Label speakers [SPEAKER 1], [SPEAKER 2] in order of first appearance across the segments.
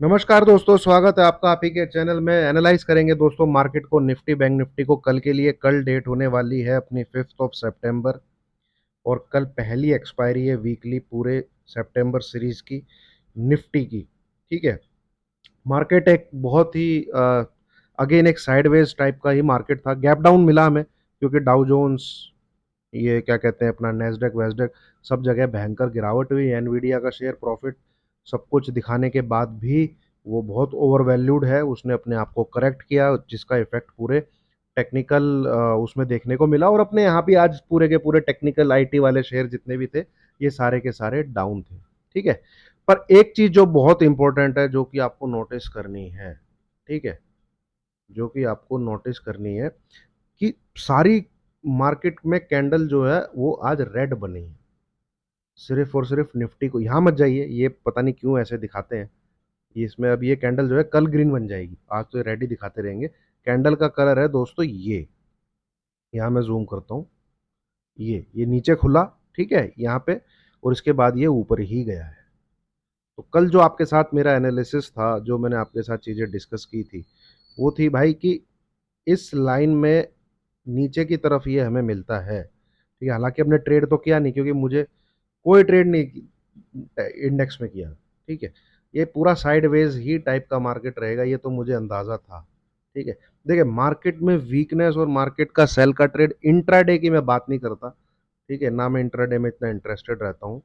[SPEAKER 1] नमस्कार दोस्तों, स्वागत है आपका आप ही के चैनल में। एनालाइज करेंगे दोस्तों मार्केट को, निफ्टी बैंक निफ्टी को कल के लिए। कल डेट होने वाली है अपनी 5 सितंबर और कल पहली एक्सपायरी है वीकली पूरे सितंबर सीरीज की निफ्टी की। ठीक है। मार्केट एक बहुत ही अगेन एक साइडवेज टाइप का ही मार्केट था। गैप डाउन मिला हमें क्योंकि डाउ जोन्स, ये क्या कहते हैं अपना नेस्डेक वेस्डेक, सब जगह भयंकर गिरावट हुई। एनवीडिया का शेयर प्रॉफिट सब कुछ दिखाने के बाद भी वो बहुत ओवर वैल्यूड है, उसने अपने आप को करेक्ट किया, जिसका इफेक्ट पूरे टेक्निकल उसमें देखने को मिला। और अपने यहाँ भी आज पूरे के पूरे टेक्निकल आईटी वाले शेयर जितने भी थे, ये सारे के सारे डाउन थे। ठीक है। पर एक चीज जो बहुत इंपॉर्टेंट है, जो कि आपको नोटिस करनी है, ठीक है, जो कि आपको नोटिस करनी है कि सारी मार्केट में कैंडल जो है वो आज रेड बनी है। सिर्फ और सिर्फ निफ्टी को, यहां मत जाइए, ये पता नहीं क्यों ऐसे दिखाते हैं। ये इसमें अब ये कैंडल जो है कल ग्रीन बन जाएगी, आज तो रेड ही दिखाते रहेंगे। कैंडल का कलर है दोस्तों ये, यहाँ मैं जूम करता हूँ, ये नीचे खुला, ठीक है, यहाँ पे, और इसके बाद ये ऊपर ही गया है। तो कल जो आपके साथ मेरा एनालिसिस था, जो मैंने आपके साथ चीजें डिस्कस की थी, वो थी भाई कि इस लाइन में नीचे की तरफ ये हमें मिलता है। ठीक है। हालांकि हमने ट्रेड तो किया नहीं, क्योंकि मुझे कोई ट्रेड नहीं इंडेक्स में किया। ठीक है। ये पूरा साइडवेज ही टाइप का मार्केट रहेगा, ये तो मुझे अंदाजा था। ठीक है। देखिए, मार्केट में वीकनेस और मार्केट का सेल का ट्रेड, इंट्राडे की मैं बात नहीं करता। ठीक है ना, मैं इंट्राडे में इतना इंटरेस्टेड रहता हूँ।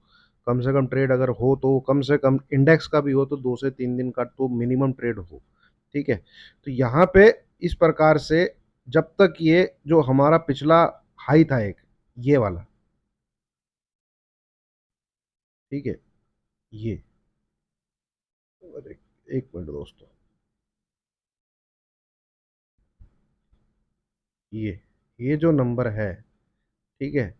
[SPEAKER 1] कम से कम ट्रेड अगर हो तो कम से कम इंडेक्स का भी हो तो 2 से 3 दिन का तो मिनिमम ट्रेड हो। ठीक है। तो यहाँ पे इस प्रकार से, जब तक ये जो हमारा पिछला हाई था एक, ये वाला, ठीक है, ये, अरे एक मिनट दोस्तों, ये जो नंबर है, ठीक है,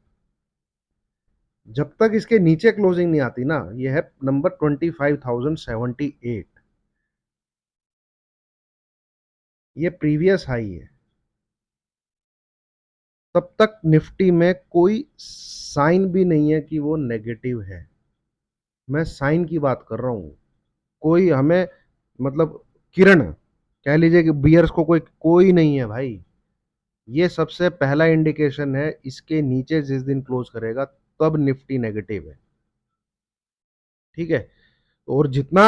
[SPEAKER 1] जब तक इसके नीचे क्लोजिंग नहीं आती ना, ये है नंबर 25,078। ये प्रीवियस हाई है। तब तक निफ्टी में कोई साइन भी नहीं है कि वो नेगेटिव है। मैं साइन की बात कर रहा हूं। कोई हमें, मतलब किरण, कह लीजिए कि बियर्स को कोई कोई नहीं है भाई। ये सबसे पहला इंडिकेशन है, इसके नीचे जिस दिन क्लोज करेगा तब निफ्टी नेगेटिव है। ठीक है। और जितना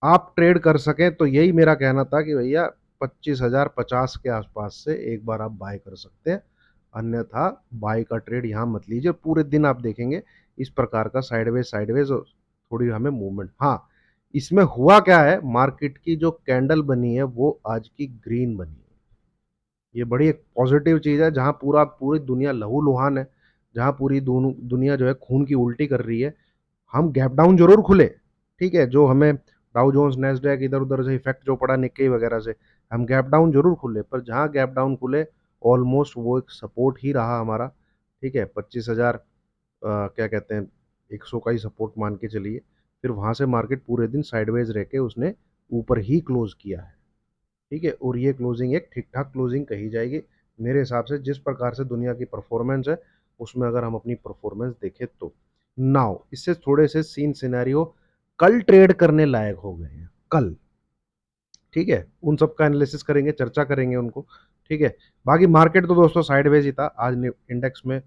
[SPEAKER 1] आप ट्रेड कर सकें, तो यही मेरा कहना था कि भैया 25,050 के आसपास से एक बार आप बाय कर सकते हैं। अन्यथा बाय का ट्रेड यहां मत लीजिए। पूरे दिन आप देखेंगे इस प्रकार का साइडवेज साइडवेज और थोड़ी हमें मूवमेंट। हाँ, इसमें हुआ क्या है, मार्केट की जो कैंडल बनी है वो आज की ग्रीन बनी है। ये बड़ी एक पॉजिटिव चीज है, जहां पूरी दुनिया लहूलुहान है, जहां पूरी दुनिया जो है खून की उल्टी कर रही है। हम गैप डाउन जरूर खुले, ठीक है, जो हमें डाउ जोन्स नेस्डैक इधर उधर से इफेक्ट जो पड़ा निक्के वगैरह से, हम गैप डाउन जरूर खुले, पर जहां गैप डाउन खुले ऑलमोस्ट वो एक सपोर्ट ही रहा हमारा। ठीक है। 25,000 क्या कहते हैं, 100 का ही सपोर्ट मान के चलिए। फिर वहां से मार्केट पूरे दिन साइडवेज रह के उसने ऊपर ही क्लोज किया है। ठीक है। और ये क्लोजिंग एक ठीक ठाक क्लोजिंग कही जाएगी मेरे हिसाब से, जिस प्रकार से दुनिया की परफॉर्मेंस है उसमें अगर हम अपनी परफॉर्मेंस देखें तो। नाउ इससे थोड़े से सीन सिनेरियो कल ट्रेड करने लायक हो गए हैं कल। ठीक है। उन सब का एनालिसिस करेंगे, चर्चा करेंगे उनको। ठीक है। बाकी मार्केट तो दोस्तों साइडवेज ही था आज। इंडेक्स में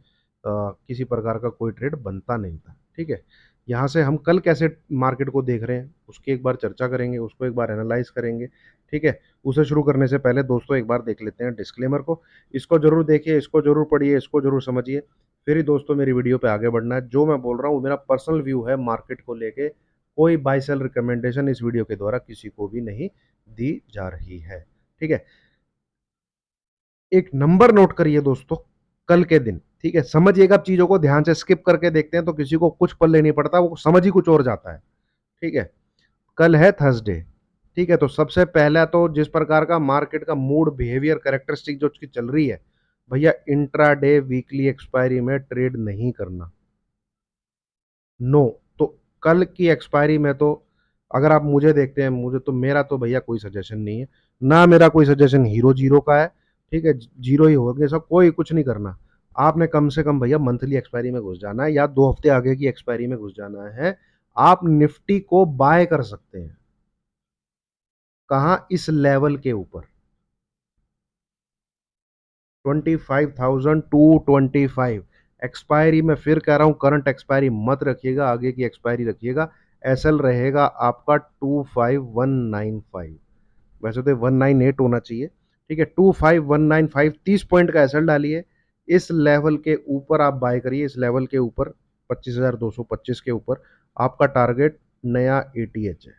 [SPEAKER 1] किसी प्रकार का कोई ट्रेड बनता नहीं था। ठीक है। यहाँ से हम कल कैसे मार्केट को देख रहे हैं उसकी एक बार चर्चा करेंगे, उसको एक बार एनालाइज करेंगे। ठीक है। उसे शुरू करने से पहले दोस्तों एक बार देख लेते हैं डिस्क्लेमर को। इसको जरूर देखिए, इसको जरूर पढ़िए, इसको जरूर समझिए, फिर ही दोस्तों मेरी वीडियो पे आगे बढ़ना है। जो मैं बोल रहा हूँ मेरा पर्सनल व्यू है मार्केट को लेके, कोई बाय सेल रिकमेंडेशन इस वीडियो के द्वारा किसी को भी नहीं दी जा रही है। ठीक है। एक नंबर नोट करिए दोस्तों, कल के दिन, ठीक है, समझिएगा। आप चीजों को ध्यान से स्किप करके देखते हैं तो किसी को कुछ पल्ले नहीं पड़ता, वो समझ ही कुछ और जाता है। ठीक है। कल है थर्सडे। ठीक है। तो सबसे पहला तो जिस प्रकार का मार्केट का मूड बिहेवियर कैरेक्टरिस्टिक जो उसकी चल रही है, भैया इंट्राडे वीकली एक्सपायरी में ट्रेड नहीं करना। नो। तो कल की एक्सपायरी में तो, अगर आप मुझे देखते हैं, मुझे तो, मेरा तो भैया कोई सजेशन नहीं है ना, मेरा कोई सजेशन हीरो जीरो का है। ठीक है। जीरो ही होंगे सब, कोई कुछ नहीं करना। आपने कम से कम भैया मंथली एक्सपायरी में घुस जाना है या 2 हफ्ते आगे की एक्सपायरी में घुस जाना है। आप निफ्टी को बाय कर सकते हैं। कहाँ, इस लेवल के ऊपर 25,225 एक्सपायरी। मैं फिर कह रहा हूं, करंट एक्सपायरी मत रखिएगा, आगे की एक्सपायरी रखिएगा। एसएल रहेगा आपका 25195, वैसे तो 198 होना चाहिए, ठीक है। 25195, 30 पॉइंट का एसएल डालिए। इस लेवल के ऊपर आप बाय करिए, इस लेवल के ऊपर 25,225 के ऊपर आपका टारगेट नया एटीएच है,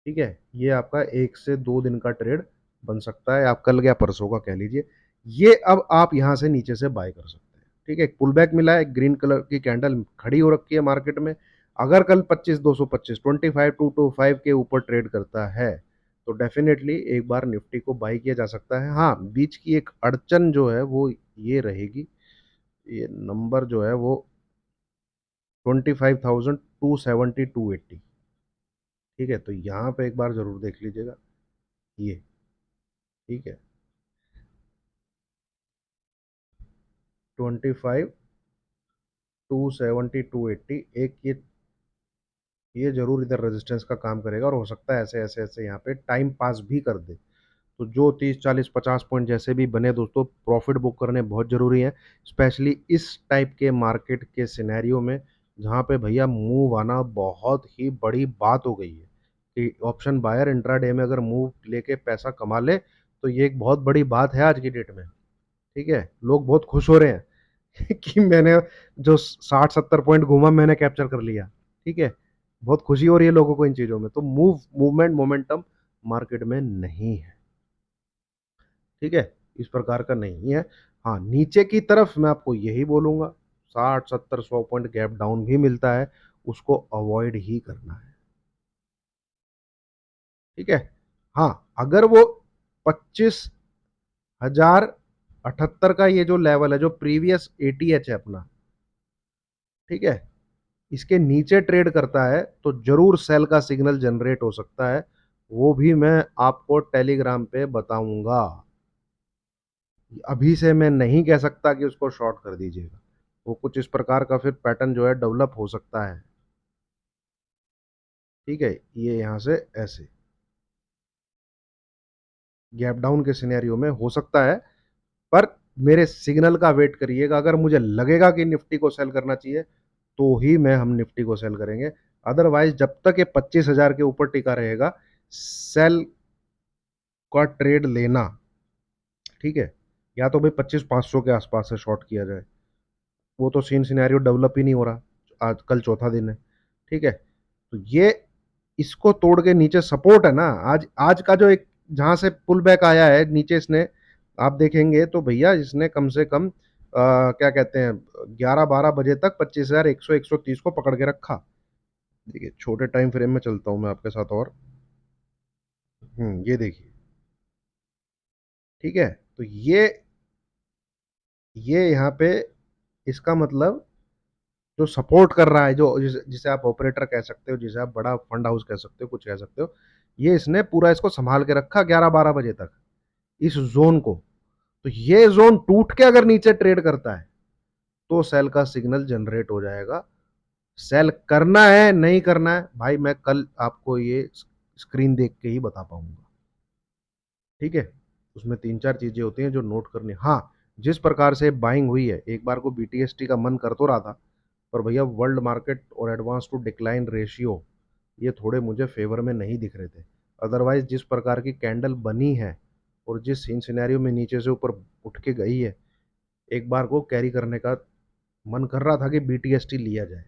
[SPEAKER 1] ठीक है। ये आपका 1 से 2 दिन का ट्रेड बन सकता है, आप कल या परसों का कह लीजिए। ये अब आप यहां से नीचे से बाय कर सकते हैं, ठीक है। एक पुल बैक मिला है, ग्रीन कलर की कैंडल खड़ी हो रखी है मार्केट में। अगर कल 25,225, 25,225 के ऊपर ट्रेड करता है तो डेफिनेटली एक बार निफ्टी को बाई किया जा सकता है। हाँ, बीच की एक अड़चन जो है वो ये रहेगी, ये नंबर जो है वो 25,270, 280, ठीक है। तो यहाँ पे एक बार जरूर देख लीजिएगा ये, ठीक है। 25,270, 280, एक ये जरूर इधर रेजिस्टेंस का काम करेगा, और हो सकता है ऐसे ऐसे ऐसे यहाँ पे टाइम पास भी कर दे। तो जो 30, 40, 50 पॉइंट जैसे भी बने दोस्तों, प्रॉफिट बुक करने बहुत जरूरी है, स्पेशली इस टाइप के मार्केट के सिनेरियो में, जहाँ पे भैया मूव आना बहुत ही बड़ी बात हो गई है। कि ऑप्शन बायर इंट्राडे में अगर मूव लेके पैसा कमा ले तो ये एक बहुत बड़ी बात है आज की डेट में, ठीक है। लोग बहुत खुश हो रहे हैं कि मैंने जो 60-70 पॉइंट घूमा मैंने कैप्चर कर लिया, ठीक है। बहुत खुशी हो रही है लोगों को इन चीजों में। तो मूवमेंट मोमेंटम मार्केट में नहीं है, ठीक है, इस प्रकार का नहीं है। हाँ, नीचे की तरफ मैं आपको यही बोलूंगा, 60, 70, 100 पॉइंट गैप डाउन भी मिलता है, उसको अवॉइड ही करना है, ठीक है। हाँ, अगर वो 25,078 का ये जो लेवल है, जो प्रीवियस एटीएच है अपना, ठीक है, इसके नीचे ट्रेड करता है तो जरूर सेल का सिग्नल जनरेट हो सकता है। वो भी मैं आपको टेलीग्राम पे बताऊंगा। अभी से मैं नहीं कह सकता कि उसको शॉर्ट कर दीजिएगा, वो कुछ इस प्रकार का फिर पैटर्न जो है डेवलप हो सकता है, ठीक है। ये यहां से ऐसे गैप डाउन के सिनेरियो में हो सकता है, पर मेरे सिग्नल का वेट करिएगा। अगर मुझे लगेगा कि निफ्टी को सेल करना चाहिए तो ही हम निफ्टी को सेल करेंगे। अदरवाइज जब तक ये 25,000 के ऊपर टिका रहेगा, सेल का ट्रेड लेना, ठीक है, या तो भाई 25,500 के आसपास से शॉर्ट किया जाए, वो तो सीन सिनेरियो डेवलप ही नहीं हो रहा, आज कल चौथा दिन है, ठीक है। तो ये इसको तोड़ के नीचे सपोर्ट है ना, आज आज का जो एक जहां से पुल बैक आया है नीचे, इसने आप देखेंगे तो भैया इसने कम से कम क्या कहते हैं, 11-12 बजे तक 25,100, 130 को पकड़ के रखा। देखिए छोटे टाइम फ्रेम में चलता हूं मैं आपके साथ, और ये देखिए, ठीक है। तो ये यहाँ पे इसका मतलब जो सपोर्ट कर रहा है, जो जिसे आप ऑपरेटर कह सकते हो, जिसे आप बड़ा फंड हाउस कह सकते हो, कुछ कह सकते हो, ये इसने पूरा इसको संभाल के रखा 11-12 बजे तक, इस जोन को। तो ये जोन टूट के अगर नीचे ट्रेड करता है तो सेल का सिग्नल जनरेट हो जाएगा। सेल करना है नहीं करना है भाई, मैं कल आपको ये स्क्रीन देख के ही बता पाऊंगा, ठीक है। उसमें 3-4 चीजें होती हैं जो नोट करनी। हाँ, जिस प्रकार से बाइंग हुई है, एक बार को बीटीएसटी का मन कर तो रहा था, पर भैया वर्ल्ड मार्केट और एडवांस टू डिक्लाइन रेशियो ये थोड़े मुझे फेवर में नहीं दिख रहे थे। अदरवाइज जिस प्रकार की कैंडल बनी है और जिस सीन सिनेरियो में नीचे से ऊपर उठ के गई है, एक बार को कैरी करने का मन कर रहा था कि बीटीएसटी लिया जाए,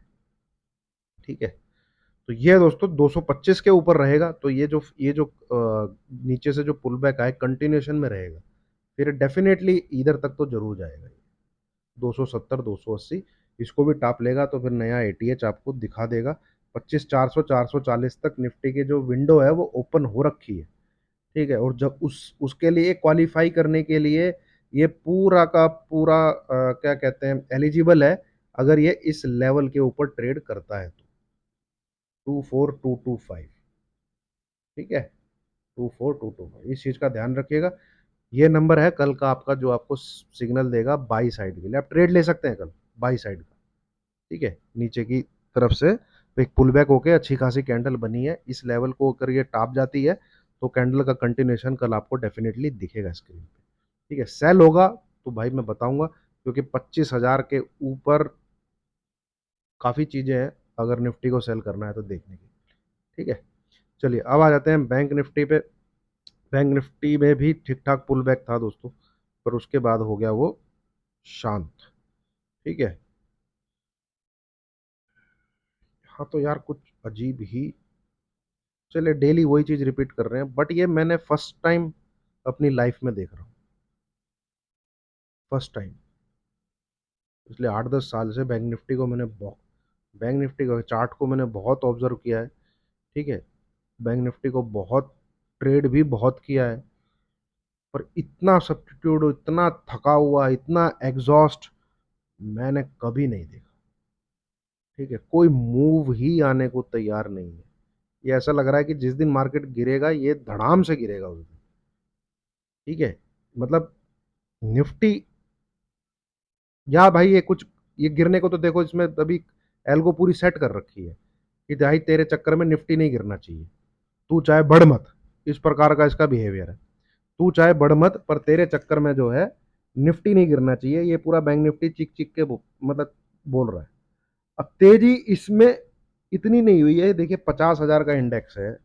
[SPEAKER 1] ठीक है। तो ये दोस्तों 225 के ऊपर रहेगा तो ये जो नीचे से जो पुल बैक आए कंटिन्यूशन में रहेगा, फिर डेफिनेटली इधर तक तो जरूर जाएगा। 270, 280 इसको भी टाप लेगा तो फिर नया एटीएच आपको दिखा देगा। 25,400, 440 तक निफ्टी की जो विंडो है वो ओपन हो रखी है, ठीक है। और जब उसके लिए क्वालिफाई करने के लिए ये पूरा का पूरा क्या कहते हैं, एलिजिबल है, अगर ये इस लेवल के ऊपर ट्रेड करता है तो 24,225, ठीक है। 24,225, इस चीज का ध्यान रखिएगा। ये नंबर है कल का आपका जो आपको सिग्नल देगा बाई साइड के लिए, आप ट्रेड ले सकते हैं कल बाई साइड का, ठीक है, नीचे की तरफ से तो एक पुल बैक होके अच्छी खासी कैंडल बनी है, इस लेवल को अगर ये टाप जाती है तो कैंडल का कंटिन्यूएशन कल आपको डेफिनेटली दिखेगा स्क्रीन पे। ठीक है, सेल होगा तो भाई मैं बताऊंगा, क्योंकि 25,000 के ऊपर काफ़ी चीज़ें हैं अगर निफ्टी को सेल करना है तो देखने की। ठीक है, चलिए अब आ जाते हैं बैंक निफ्टी पे। बैंक निफ्टी में भी ठीक ठाक पुल बैक था दोस्तों, पर उसके बाद हो गया वो शांत। ठीक है, हाँ तो यार कुछ अजीब ही, चलिए डेली वही चीज़ रिपीट कर रहे हैं, बट ये मैंने फर्स्ट टाइम अपनी लाइफ में देख रहा हूँ, फर्स्ट टाइम। इसलिए 8-10 साल से बैंक निफ्टी को मैंने बहुत, बैंक निफ्टी का चार्ट को मैंने बहुत ऑब्जर्व किया है। ठीक है, बैंक निफ्टी को बहुत ट्रेड भी बहुत किया है, पर इतना सब्स्टिट्यूट, इतना थका हुआ, इतना एग्जॉस्ट मैंने कभी नहीं देखा। ठीक है, कोई मूव ही आने को तैयार नहीं है। ये ऐसा लग रहा है कि जिस दिन मार्केट गिरेगा ये धड़ाम से गिरेगा उस दिन। ठीक है, मतलब निफ्टी, या भाई ये कुछ, ये गिरने को तो देखो, इसमें अभी एल्गो पूरी सेट कर रखी है कि भाई तेरे चक्कर में निफ्टी नहीं गिरना चाहिए, तू चाहे बढ़ मत, इस प्रकार का इसका बिहेवियर है। तू चाहे बढ़ मत, पर तेरे चक्कर में जो है निफ्टी नहीं गिरना चाहिए, ये पूरा बैंक निफ्टी चिक चिक के मतलब बोल रहा है। अब तेजी इसमें इतनी नहीं हुई है, देखिए 50,000 का इंडेक्स है,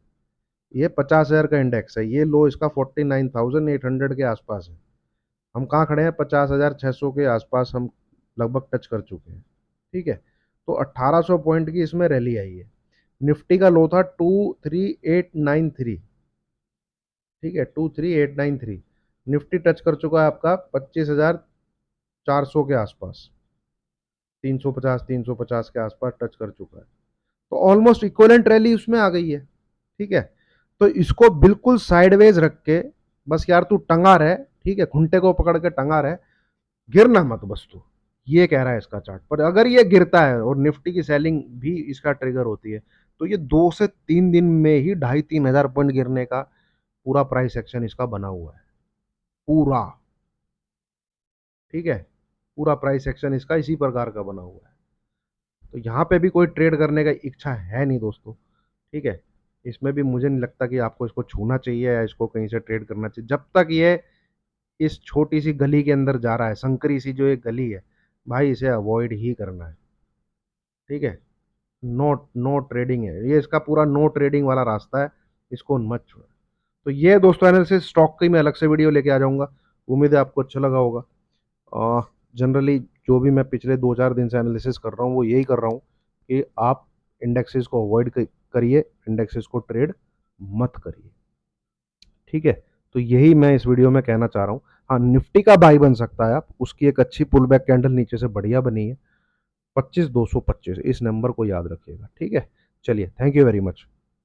[SPEAKER 1] ये 50,000 का इंडेक्स है, ये लो इसका 49,800 के आसपास है। हम कहाँ खड़े हैं, 50,600 के आसपास हम लगभग टच कर चुके हैं। ठीक है, तो 1800 पॉइंट की इसमें रैली आई है। निफ्टी का लो था 23893। ठीक है, 23893, निफ्टी टच कर चुका है आपका 25,400 के आसपास, 350 के आसपास टच कर चुका है। तो ऑलमोस्ट इक्वलेंट रैली उसमें आ गई है। ठीक है, तो इसको बिल्कुल साइडवेज रख के, बस यार तू टंगा रहे, ठीक है, खुंटे को पकड़ के टंगा रहे, गिरना मत बस तू, ये कह रहा है इसका चार्ट। पर अगर ये गिरता है और निफ्टी की सेलिंग भी इसका ट्रिगर होती है, तो ये 2 से 3 दिन में ही 2,500-3,000 पॉइंट गिरने का पूरा प्राइस एक्शन इसका बना हुआ है, पूरा। ठीक है, पूरा प्राइस एक्शन इसका इसी प्रकार का बना हुआ है। तो यहाँ पे भी कोई ट्रेड करने का इच्छा है नहीं दोस्तों। ठीक है, इसमें भी मुझे नहीं लगता कि आपको इसको छूना चाहिए या इसको कहीं से ट्रेड करना चाहिए, जब तक ये इस छोटी सी गली के अंदर जा रहा है, संकरी सी जो एक गली है, भाई इसे अवॉइड ही करना है। ठीक है, नो, नो ट्रेडिंग है ये, इसका पूरा नो ट्रेडिंग वाला रास्ता है, इसको मत छोड़ो। तो ये दोस्तों एनालिसिस स्टॉक की मैं अलग से वीडियो लेके आ जाऊंगा, उम्मीद है आपको अच्छा लगा होगा। जनरली जो भी मैं पिछले 2-4 दिन से एनालिसिस कर रहा हूँ वो यही कर रहा हूँ कि आप इंडेक्सेस को अवॉइड करिए, इंडेक्सेस को ट्रेड मत करिए। ठीक है, तो यही मैं इस वीडियो में कहना चाह रहा हूँ। हाँ, निफ्टी का बाई बन सकता है आप, उसकी एक अच्छी पुल बैक कैंडल नीचे से बढ़िया बनी है, 25,225, इस नंबर को याद रखिएगा। ठीक है, चलिए, थैंक यू वेरी मच।